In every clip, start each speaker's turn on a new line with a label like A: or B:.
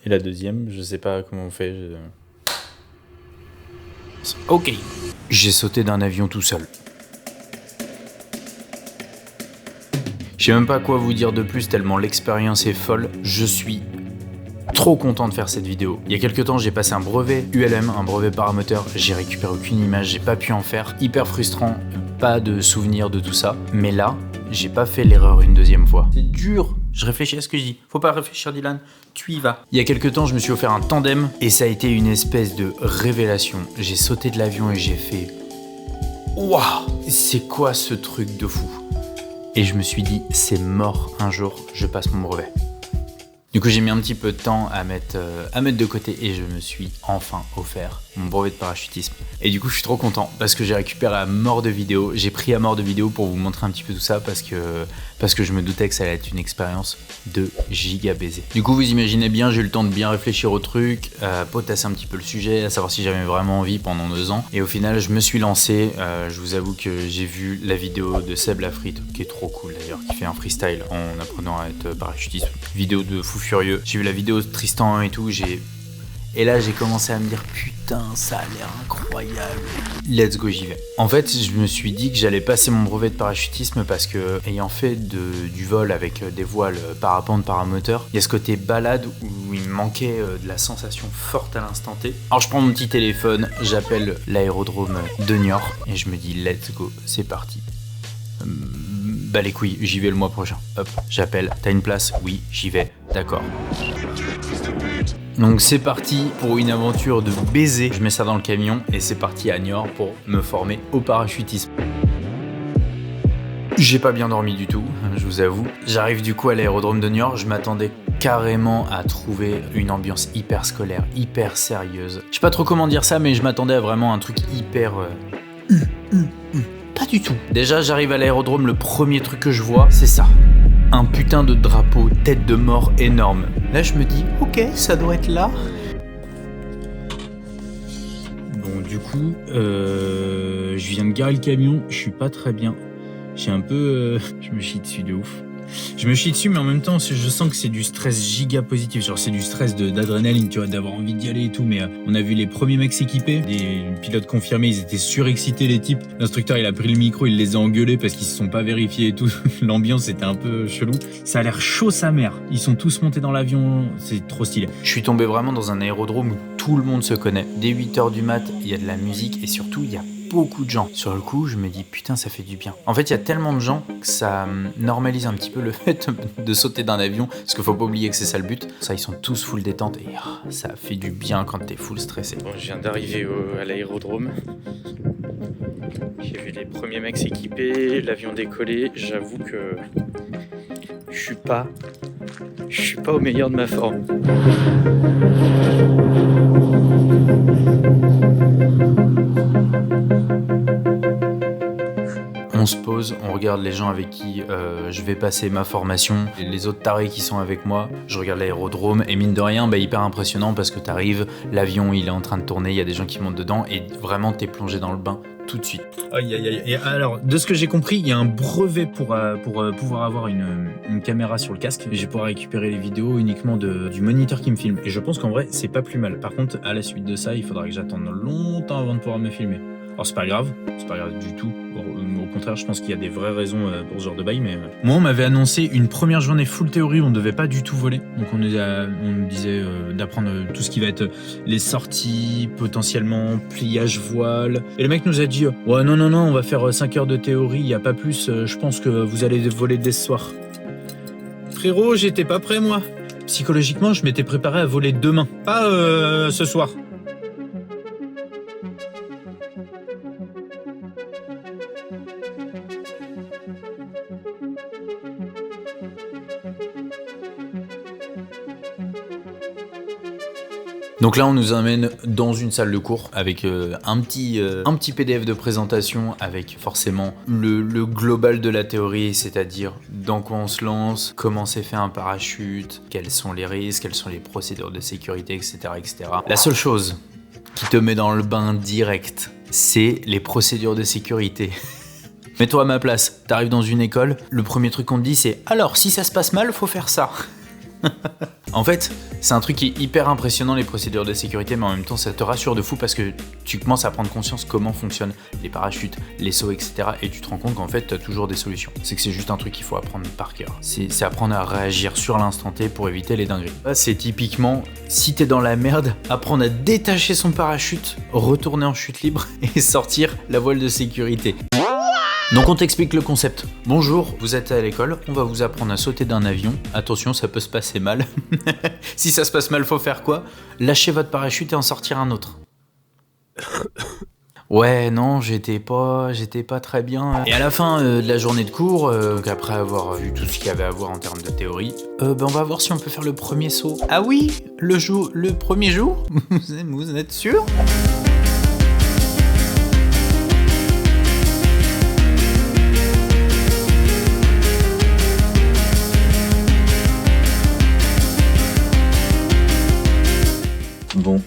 A: Et la deuxième, je sais pas comment on fait.
B: Ok. J'ai sauté d'un avion tout seul. Je sais même pas quoi vous dire de plus tellement l'expérience est folle. Je suis trop content de faire cette vidéo. Il y a quelques temps, j'ai passé un brevet ULM, un brevet paramoteur. J'ai récupéré aucune image, j'ai pas pu en faire. Hyper frustrant, pas de souvenir de tout ça. Mais là, j'ai pas fait l'erreur une deuxième fois. C'est dur. Je réfléchis à ce que je dis. Faut pas réfléchir, Dylan. Tu y vas. Il y a quelques temps, je me suis offert un tandem et ça a été une espèce de révélation. J'ai sauté de l'avion et j'ai fait waouh, c'est quoi ce truc de fou? Et je me suis dit, c'est mort, un jour, je passe mon brevet. Du coup, j'ai mis un petit peu de temps à mettre de côté et je me suis enfin offert mon brevet de parachutisme. Et du coup, je suis trop content parce que j'ai récupéré à mort de vidéos. J'ai pris à mort de vidéos pour vous montrer un petit peu tout ça parce que je me doutais que ça allait être une expérience de giga baiser. Du coup, vous imaginez bien, j'ai eu le temps de bien réfléchir au truc, potasser un petit peu le sujet, à savoir si j'avais vraiment envie pendant 2 ans. Et au final, je me suis lancé. Je vous avoue que j'ai vu la vidéo de Seb Lafrite, qui est trop cool d'ailleurs, qui fait un freestyle en apprenant à être parachutiste. Vidéo de fou furieux. J'ai vu la vidéo de Tristan et tout, et là j'ai commencé à me dire putain ça a l'air incroyable, let's go j'y vais. En fait je me suis dit que j'allais passer mon brevet de parachutisme parce que ayant fait du vol avec des voiles parapente paramoteur, il y a ce côté balade où il me manquait de la sensation forte à l'instant T. Alors je prends mon petit téléphone, j'appelle l'aérodrome de Niort et je me dis let's go, c'est parti. Bah les couilles, j'y vais le mois prochain. Hop, j'appelle, t'as une place? Oui, j'y vais, d'accord. Donc c'est parti pour une aventure de baiser. Je mets ça dans le camion et c'est parti à Niort pour me former au parachutisme. J'ai pas bien dormi du tout, je vous avoue. J'arrive du coup à l'aérodrome de Niort, je m'attendais carrément à trouver une ambiance hyper scolaire, hyper sérieuse. Je sais pas trop comment dire ça, mais je m'attendais à vraiment un truc hyper... Pas du tout. Déjà, j'arrive à l'aérodrome, le premier truc que je vois, c'est ça. Un putain de drapeau tête de mort énorme. Là, je me dis, ok, ça doit être là.
A: Bon, du coup, je viens de garer le camion, je suis pas très bien. J'ai un peu... je me chie dessus de ouf. Je me chie dessus, mais en même temps, je sens que c'est du stress giga positif. Genre, c'est du stress d'adrénaline, tu vois, d'avoir envie d'y aller et tout. Mais on a vu les premiers mecs s'équiper, des pilotes confirmés, ils étaient surexcités, les types. L'instructeur, il a pris le micro, il les a engueulés parce qu'ils se sont pas vérifiés et tout. L'ambiance était un peu chelou. Ça a l'air chaud sa mère. Ils sont tous montés dans l'avion, c'est trop stylé.
B: Je suis tombé vraiment dans un aérodrome où tout le monde se connaît. Dès 8h du mat, il y a de la musique et surtout, il y a beaucoup de gens. Sur le coup, je me dis putain, ça fait du bien. En fait, il y a tellement de gens que ça normalise un petit peu le fait de sauter d'un avion, parce qu'il faut pas oublier que c'est ça le but. Ça, ils sont tous full détente et ça fait du bien quand t'es full stressé.
A: Bon, je viens d'arriver à l'aérodrome. J'ai vu les premiers mecs s'équiper, l'avion décoller. J'avoue que je suis pas au meilleur de ma forme.
B: On se pose, on regarde les gens avec qui je vais passer ma formation, les autres tarés qui sont avec moi, je regarde l'aérodrome et mine de rien, hyper impressionnant parce que t'arrives, l'avion il est en train de tourner, il y a des gens qui montent dedans et vraiment t'es plongé dans le bain tout de suite.
A: Aïe aïe aïe. Et alors, de ce que j'ai compris, il y a un brevet pour pouvoir avoir une caméra sur le casque. Je vais pouvoir récupérer les vidéos uniquement du moniteur qui me filme. Et je pense qu'en vrai, c'est pas plus mal. Par contre, à la suite de ça, il faudra que j'attende longtemps avant de pouvoir me filmer. Alors c'est pas grave du tout. Au contraire, je pense qu'il y a des vraies raisons pour ce genre de bail. Mais moi, on m'avait annoncé une première journée full théorie où on ne devait pas du tout voler. Donc on nous disait d'apprendre tout ce qui va être les sorties, potentiellement pliage voile. Et le mec nous a dit ouais non, on va faire 5 heures de théorie, il n'y a pas plus. Je pense que vous allez voler dès ce soir. Frérot, j'étais pas prêt moi. Psychologiquement, je m'étais préparé à voler demain, pas ce soir.
B: Donc là, on nous emmène dans une salle de cours avec un petit PDF de présentation avec forcément le global de la théorie, c'est-à-dire dans quoi on se lance, comment c'est fait un parachute, quels sont les risques, quelles sont les procédures de sécurité, etc., etc. La seule chose qui te met dans le bain direct, c'est les procédures de sécurité. Mets-toi à ma place, t'arrives dans une école, le premier truc qu'on te dit c'est « Alors, si ça se passe mal, faut faire ça ». En fait, c'est un truc qui est hyper impressionnant, les procédures de sécurité, mais en même temps, ça te rassure de fou parce que tu commences à prendre conscience comment fonctionnent les parachutes, les sauts, etc. Et tu te rends compte qu'en fait, tu as toujours des solutions. C'est que c'est juste un truc qu'il faut apprendre par cœur. C'est apprendre à réagir sur l'instant T pour éviter les dingueries. Là, c'est typiquement, si t'es dans la merde, apprendre à détacher son parachute, retourner en chute libre et sortir la voile de sécurité. Donc on t'explique le concept. Bonjour, vous êtes à l'école, on va vous apprendre à sauter d'un avion. Attention, ça peut se passer mal. Si ça se passe mal, faut faire quoi? Lâcher votre parachute et en sortir un autre. Ouais, non, j'étais pas très bien. Et à la fin de la journée de cours, après avoir vu tout ce qu'il y avait à voir en termes de théorie, on va voir si on peut faire le premier saut. Ah oui, le premier jour? Vous êtes sûr?
A: Bon,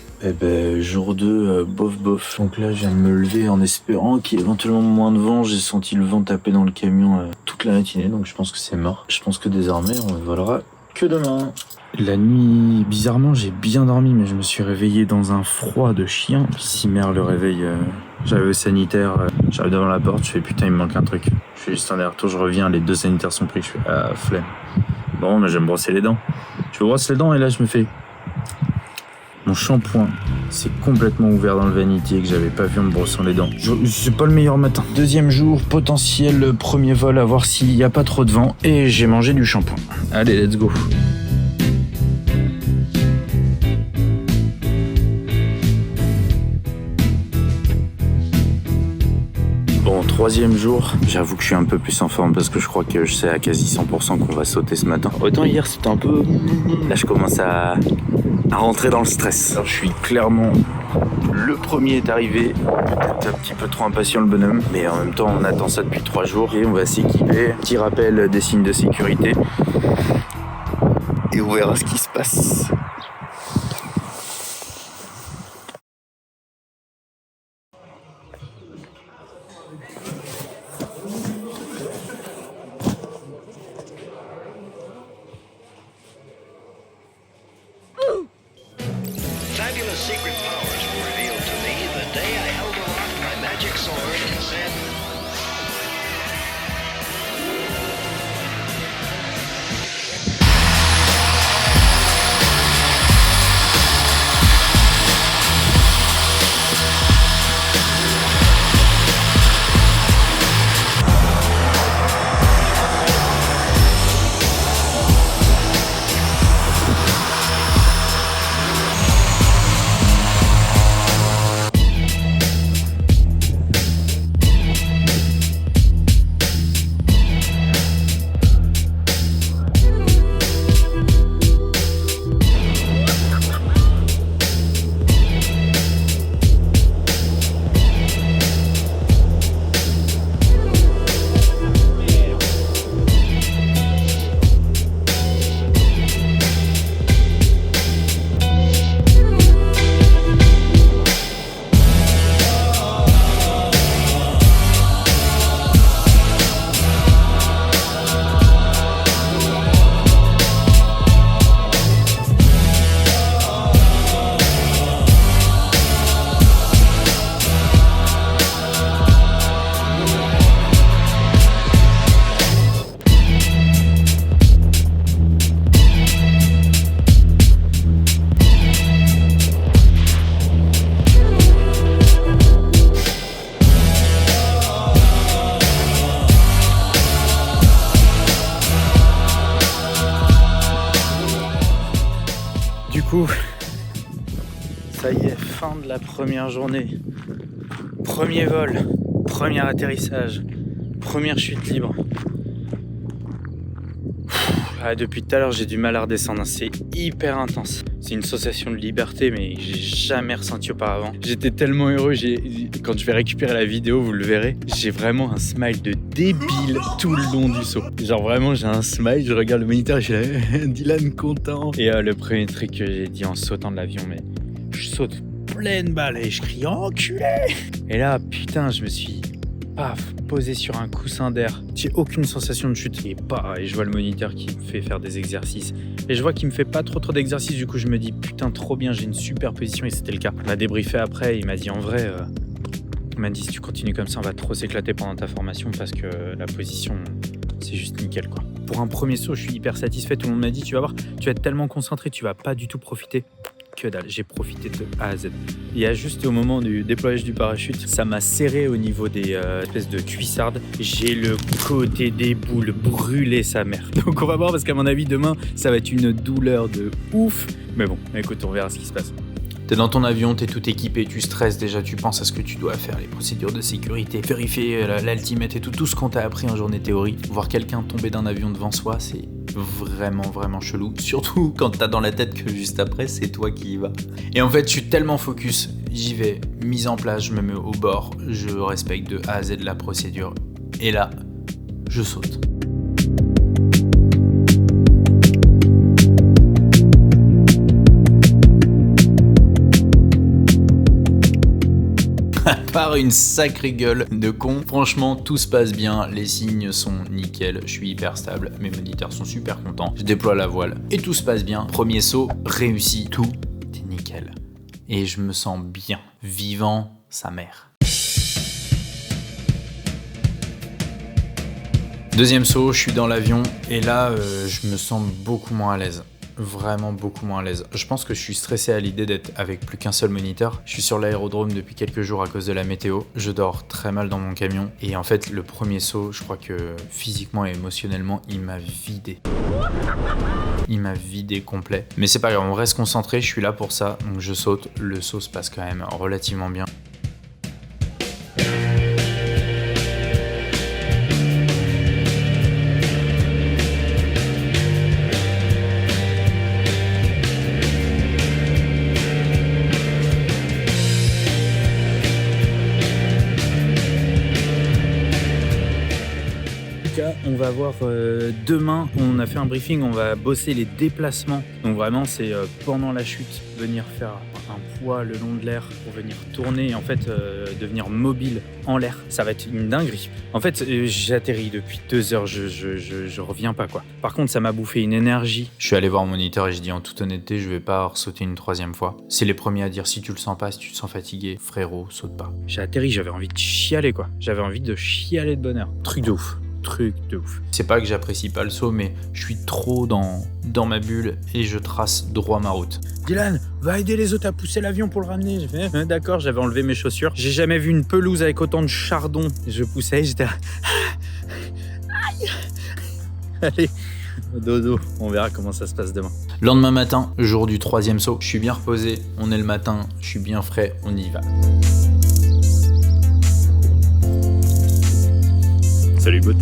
A: jour 2, bof. Donc là, je viens de me lever en espérant qu'il y ait éventuellement moins de vent. J'ai senti le vent taper dans le camion toute la matinée, donc je pense que c'est mort. Je pense que désormais, on ne volera que demain. La nuit, bizarrement, j'ai bien dormi, mais je me suis réveillé dans un froid de chien. Si mère le réveil, j'arrive au sanitaire, j'arrive devant la porte, je fais putain, il me manque un truc. Je fais juste un aller-retour, je reviens, les 2 sanitaires sont pris, je fais flemme. Bon, mais je vais me brosser les dents. Je me brosse les dents et là, je me fais... Mon shampoing s'est complètement ouvert dans le vanitier que j'avais pas vu en me brossant les dents. C'est pas le meilleur matin. Deuxième jour, potentiel premier vol à voir s'il y a pas trop de vent. Et j'ai mangé du shampoing. Allez, let's go. Bon, 3e jour, j'avoue que je suis un peu plus en forme parce que je crois que je sais à quasi 100% qu'on va sauter ce matin. Autant hier c'était un peu... Là je commence à rentrer dans le stress. Alors je suis clairement le premier est arrivé, peut-être un petit peu trop impatient le bonhomme, mais en même temps on attend ça depuis 3 jours et on va s'équiper. Petit rappel des signes de sécurité et on verra ce qui se passe.
C: Fabulous secret powers were revealed to me the day I held aloft my magic sword and said,
A: Du coup, ça y est, fin de la première journée. Premier vol, premier atterrissage, première chute libre. Depuis tout à l'heure, j'ai du mal à redescendre. C'est hyper intense. C'est une sensation de liberté, mais que j'ai jamais ressenti auparavant. J'étais tellement heureux. Quand je vais récupérer la vidéo, vous le verrez, j'ai vraiment un smile de débile tout le long du saut. Genre vraiment, j'ai un smile. Je regarde le moniteur, j'ai Dylan content. Et le premier truc que j'ai dit en sautant de l'avion, mais je saute pleine balle et je crie enculé. Et là, putain, je me suis paf, posé sur un coussin d'air. J'ai aucune sensation de chute. Et je vois le moniteur qui me fait faire des exercices. Et je vois qu'il me fait pas trop d'exercices. Du coup, je me dis, putain, trop bien, j'ai une super position. Et c'était le cas. On a débriefé après. Il m'a dit, en vrai, il m'a dit, si tu continues comme ça, on va trop s'éclater pendant ta formation parce que la position, c'est juste nickel, quoi. Pour un premier saut, je suis hyper satisfait. Tout le monde m'a dit, tu vas voir, tu vas être tellement concentré, tu vas pas du tout profiter. Que dalle, j'ai profité de A à Z. Il y a juste au moment du déployage du parachute, ça m'a serré au niveau des espèces de cuissardes. J'ai le côté des boules brûlé sa mère. Donc on va voir parce qu'à mon avis demain, ça va être une douleur de ouf. Mais bon, écoute, on verra ce qui se passe.
B: T'es dans ton avion, t'es tout équipé, tu stresses déjà, tu penses à ce que tu dois faire, les procédures de sécurité, vérifier l'altimètre et tout ce qu'on t'a appris en journée théorie. Voir quelqu'un tomber d'un avion devant soi, c'est vraiment chelou. Surtout quand t'as dans la tête que juste après, c'est toi qui y vas. Et en fait, je suis tellement focus, j'y vais, mise en place, je me mets au bord, je respecte de A à Z la procédure. Et là, je saute. Par une sacrée gueule de con. Franchement, tout se passe bien, les signes sont nickel, je suis hyper stable, mes moniteurs sont super contents, je déploie la voile et tout se passe bien. Premier saut, réussi, tout est nickel. Et je me sens bien, vivant sa mère. Deuxième saut, je suis dans l'avion et là, je me sens beaucoup moins à l'aise. Vraiment beaucoup moins à l'aise. Je pense que je suis stressé à l'idée d'être avec plus qu'un seul moniteur. Je suis sur l'aérodrome depuis quelques jours à cause de la météo. Je dors très mal dans mon camion. Et en fait, le premier saut, je crois que physiquement et émotionnellement, il m'a vidé. Il m'a vidé complet. Mais c'est pas grave, on reste concentré, je suis là pour ça. Donc je saute. Le saut se passe quand même relativement bien.
A: On va voir demain, on a fait un briefing, on va bosser les déplacements. Donc vraiment, c'est pendant la chute, venir faire un poids le long de l'air pour venir tourner et en fait devenir mobile en l'air. Ça va être une dinguerie. En fait, j'atterris depuis 2 heures, je reviens pas, quoi. Par contre, ça m'a bouffé une énergie.
B: Je suis allé voir mon moniteur et je dis en toute honnêteté, je vais pas sauter une 3e fois. C'est les premiers à dire si tu le sens pas, si tu te sens fatigué, frérot, saute pas.
A: J'ai atterri, j'avais envie de chialer, quoi. J'avais envie de chialer de bonheur. Truc de ouf.
B: C'est pas que j'apprécie pas le saut, mais je suis trop dans ma bulle et je trace droit ma route.
A: Dylan, va aider les autres à pousser l'avion pour le ramener. J'ai fait, d'accord, j'avais enlevé mes chaussures. J'ai jamais vu une pelouse avec autant de chardon. Je poussais, j'étais là. Aïe. Allez, dodo, on verra comment ça se passe demain.
B: Lendemain matin, jour du 3e saut, je suis bien reposé, on est le matin, je suis bien frais, on y va.
A: Salut bot.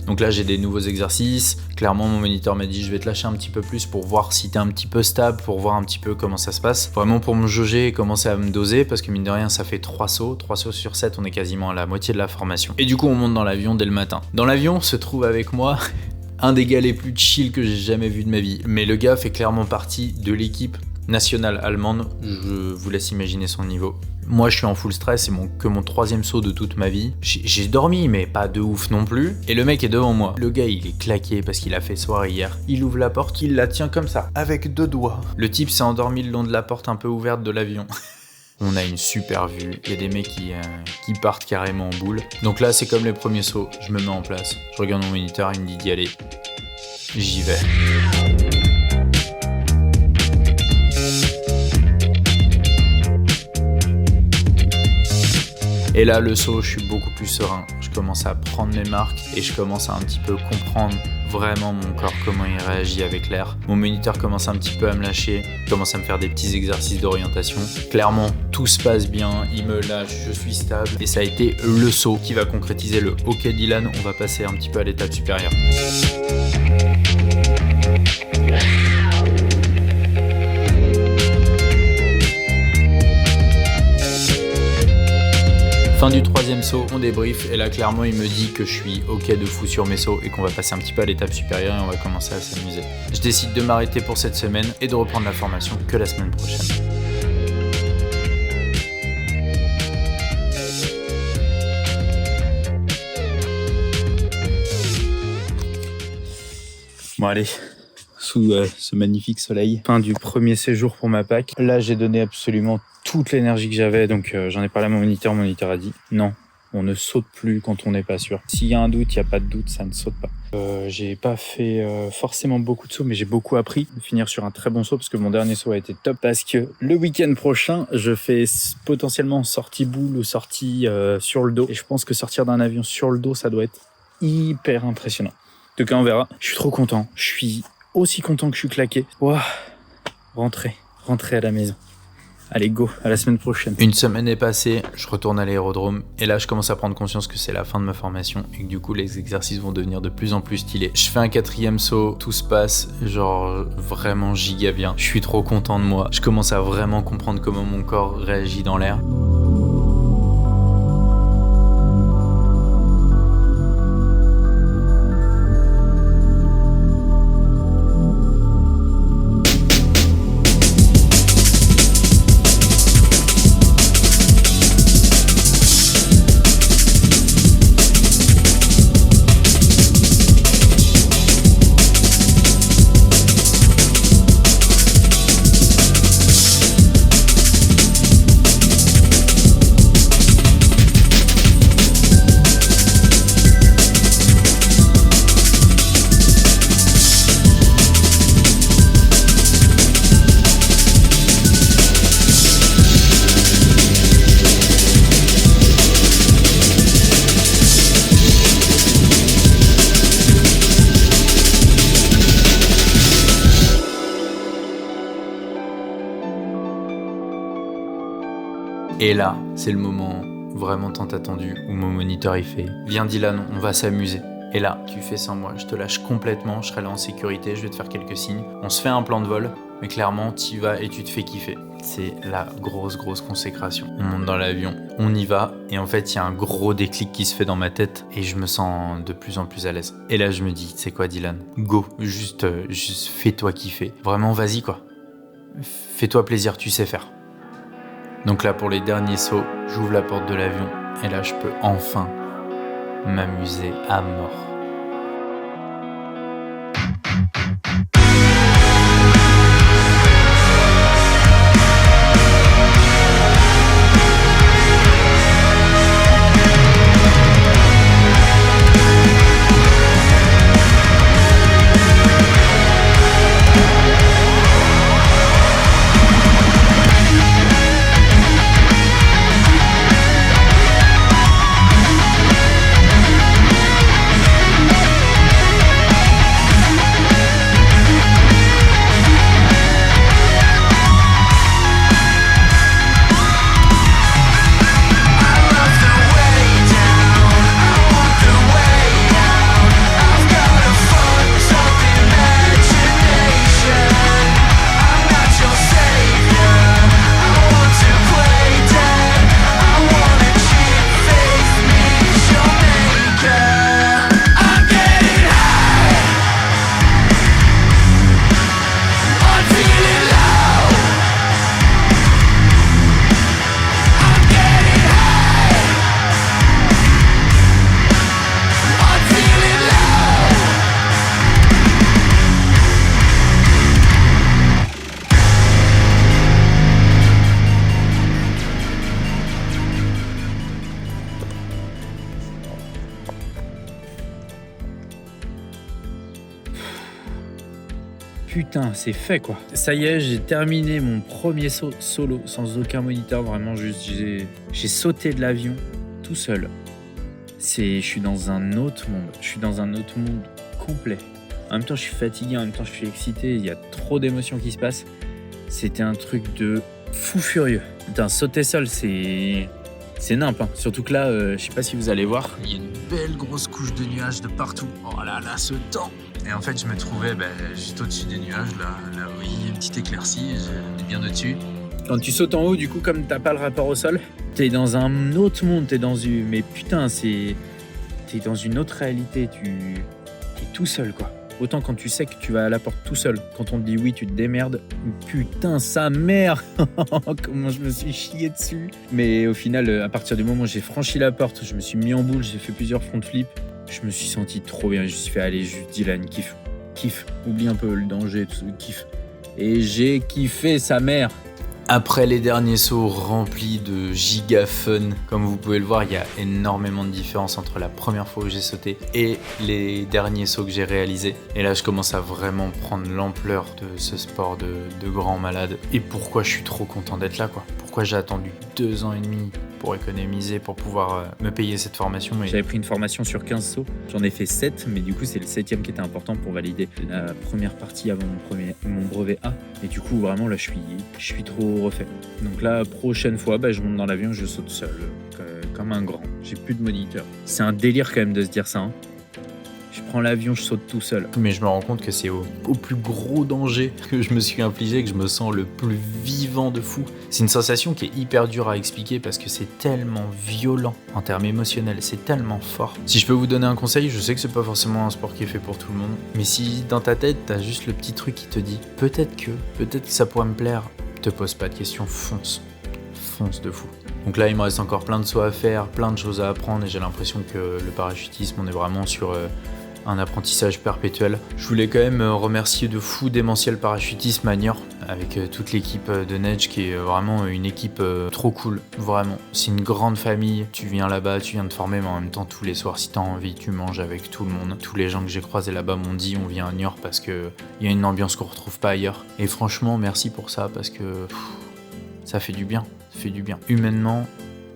B: Donc là j'ai des nouveaux exercices. Clairement mon moniteur m'a dit je vais te lâcher un petit peu plus pour voir si t'es un petit peu stable, pour voir un petit peu comment ça se passe. Vraiment pour me jauger et commencer à me doser parce que mine de rien ça fait 3 sauts sur 7, on est quasiment à la moitié de la formation. Et du coup on monte dans l'avion dès le matin. Dans l'avion se trouve avec moi un des gars les plus chill que j'ai jamais vu de ma vie. Mais le gars fait clairement partie de l'équipe nationale allemande, je vous laisse imaginer son niveau. Moi je suis en full stress, c'est que mon 3e saut de toute ma vie. J'ai dormi mais pas de ouf non plus. Et le mec est devant moi. Le gars il est claqué parce qu'il a fait soirée hier. Il ouvre la porte, il la tient comme ça, avec 2 doigts. Le type s'est endormi le long de la porte un peu ouverte de l'avion. On a une super vue, il y a des mecs qui partent carrément en boule. Donc là c'est comme les premiers sauts, je me mets en place. Je regarde mon moniteur, il me dit d'y aller. J'y vais. Et là, le saut, je suis beaucoup plus serein. Je commence à prendre mes marques et je commence à un petit peu comprendre vraiment mon corps, comment il réagit avec l'air. Mon moniteur commence un petit peu à me lâcher, commence à me faire des petits exercices d'orientation. Clairement, tout se passe bien, il me lâche, je suis stable. Et ça a été le saut qui va concrétiser le OK Dylan. On va passer un petit peu à l'étape supérieure. Fin du 3e saut, on débrief et là clairement il me dit que je suis ok de fou sur mes sauts et qu'on va passer un petit peu à l'étape supérieure et on va commencer à s'amuser. Je décide de m'arrêter pour cette semaine et de reprendre la formation que la semaine prochaine.
A: Bon allez, sous ce magnifique soleil. Fin du premier séjour pour ma PAC. Là, j'ai donné absolument toute l'énergie que j'avais, donc j'en ai parlé à mon moniteur a dit non, on ne saute plus quand on n'est pas sûr. S'il y a un doute, il n'y a pas de doute, ça ne saute pas. J'ai pas fait forcément beaucoup de sauts, mais j'ai beaucoup appris de finir sur un très bon saut parce que mon dernier saut a été top. Parce que le week-end prochain, je fais potentiellement sortie boule ou sortie sur le dos. Et je pense que sortir d'un avion sur le dos, ça doit être hyper impressionnant. En tout cas, on verra. Je suis trop content. Je suis aussi content que je suis claqué. Ouah, rentrer à la maison. Allez, go, à la semaine prochaine.
B: Une semaine est passée, je retourne à l'aérodrome et là je commence à prendre conscience que c'est la fin de ma formation et que du coup les exercices vont devenir de plus en plus stylés. Je fais un 4e saut, tout se passe genre vraiment giga bien. Je suis trop content de moi. Je commence à vraiment comprendre comment mon corps réagit dans l'air. Et là, c'est le moment vraiment tant attendu où mon moniteur il fait « Viens Dylan, on va s'amuser ». Et là, tu fais sans moi, je te lâche complètement, je serai là en sécurité, je vais te faire quelques signes. On se fait un plan de vol, mais clairement, t'y vas et tu te fais kiffer. C'est la grosse consécration. On monte dans l'avion, on y va, et en fait, il y a un gros déclic qui se fait dans ma tête, et je me sens de plus en plus à l'aise. Et là, je me dis, c'est quoi Dylan ? Go, juste fais-toi kiffer. Vraiment, vas-y quoi. Fais-toi plaisir, tu sais faire. Donc là, pour les derniers sauts, j'ouvre la porte de l'avion, et là, je peux enfin m'amuser à mort.
A: Putain, c'est fait quoi. Ça y est, j'ai terminé mon premier saut solo, sans aucun moniteur, vraiment juste j'ai sauté de l'avion tout seul. Je suis dans un autre monde, complet. En même temps, je suis fatigué, en même temps, je suis excité, il y a trop d'émotions qui se passent. C'était un truc de fou furieux. Putain, sauter seul, c'est nimp, hein. Surtout que là, je sais pas si vous allez voir, il y a une belle grosse couche de nuages de partout. Oh là là, ce temps. Et en fait, je me trouvais juste au-dessus des nuages, là où il y a une petite éclaircie, j'étais bien au-dessus. Quand tu sautes en haut, du coup, comme t'as pas le rapport au sol, t'es dans un autre monde, mais putain, t'es dans une autre réalité, t'es tout seul, quoi. Autant quand tu sais que tu vas à la porte tout seul. Quand on te dit oui, tu te démerdes. Putain, sa mère. Comment je me suis chié dessus. Mais au final, à partir du moment où j'ai franchi la porte, je me suis mis en boule, j'ai fait plusieurs front flips. Je me suis senti trop bien. Je me suis fait, allez, juste Dylan, kiffe. Kiffe. Oublie un peu le danger, tout ça, kiffe. Et j'ai kiffé sa mère.
B: Après les derniers sauts remplis de giga fun, comme vous pouvez le voir, il y a énormément de différence entre la première fois où j'ai sauté et les derniers sauts que j'ai réalisés. Et là, je commence à vraiment prendre l'ampleur de ce sport de grand malade. Et pourquoi je suis trop content d'être là, quoi. Pourquoi j'ai attendu 2 ans et demi pour économiser, pour pouvoir me payer cette formation.
A: J'avais pris une formation sur 15 sauts, j'en ai fait 7, mais du coup c'est le 7e qui était important pour valider la première partie avant mon brevet A. Et du coup vraiment là je suis trop refait. Donc la prochaine fois, je monte dans l'avion, je saute seul, comme un grand. J'ai plus de moniteur. C'est un délire quand même de se dire ça. Hein. Je prends l'avion, je saute tout seul.
B: Mais je me rends compte que c'est au plus gros danger que je me suis infligé, que je me sens le plus vivant de fou. C'est une sensation qui est hyper dure à expliquer parce que c'est tellement violent en termes émotionnels, c'est tellement fort. Si je peux vous donner un conseil, je sais que c'est pas forcément un sport qui est fait pour tout le monde, mais si dans ta tête t'as juste le petit truc qui te dit peut-être que ça pourrait me plaire, te pose pas de questions, fonce de fou. Donc là il me reste encore plein de sauts à faire, plein de choses à apprendre et j'ai l'impression que le parachutisme on est vraiment sur un apprentissage perpétuel. Je voulais quand même remercier de fou Démentiel Parachutisme à Niort avec toute l'équipe de Nedge qui est vraiment une équipe trop cool, vraiment. C'est une grande famille, tu viens là-bas, tu viens te former mais en même temps tous les soirs si t'as envie tu manges avec tout le monde. Tous les gens que j'ai croisés là-bas m'ont dit on vient à Niort parce qu'il y a une ambiance qu'on retrouve pas ailleurs. Et franchement merci pour ça parce que ça fait du bien, Humainement,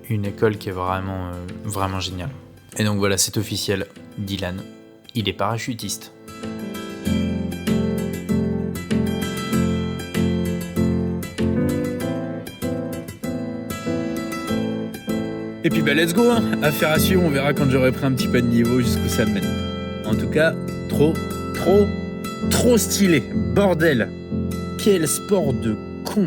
B: une école qui est vraiment géniale. Et donc voilà, c'est officiel, Dylan. Il est parachutiste.
A: Et puis let's go hein. Affaire à suivre, on verra quand j'aurai pris un petit peu de niveau jusqu'où ça me mène. En tout cas, trop stylé. Bordel. Quel sport de con.